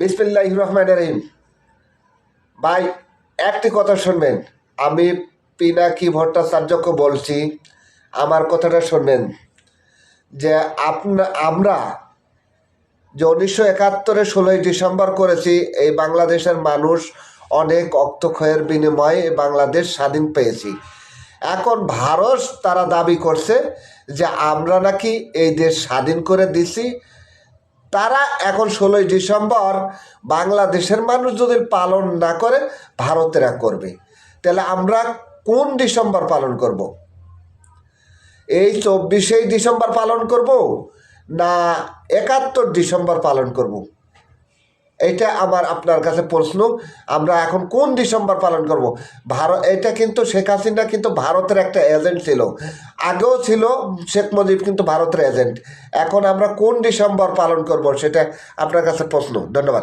বিসমিল্লাহির রহমানির রহিম। ভাই একটি কথা শুনবেন, আমি পিনাকি ভট্টাচার্যকে বলছি, আমার কথাটা শুনবেন যে আমরা যে 1971 16ই ডিসেম্বর করেছি, এই বাংলাদেশের মানুষ অনেক রক্তক্ষয়ের বিনিময়ে বাংলাদেশ স্বাধীন পেয়েছি। এখন ভারত তারা দাবি করছে যে আমরা নাকি এই দেশ স্বাধীন করে দিছি। তারা এখন 16ই ডিসেম্বর বাংলাদেশের মানুষ যদি পালন না করে ভারতেরা করবে, তাহলে আমরা কোন ডিসেম্বর পালন করব? এই 24শে ডিসেম্বর পালন করব না 71 ডিসেম্বর পালন করব? এইটা আমার আপনার কাছে প্রশ্ন। আমরা এখন কোন ডিসেম্বর পালন করব? এটা কিন্তু শেখ হাসিনা কিন্তু ভারতের একটা এজেন্ট ছিল, আগেও ছিল শেখ মুজিব কিন্তু ভারতের এজেন্ট। এখন আমরা কোন ডিসেম্বর পালন করব সেটা আপনার কাছে প্রশ্ন। ধন্যবাদ।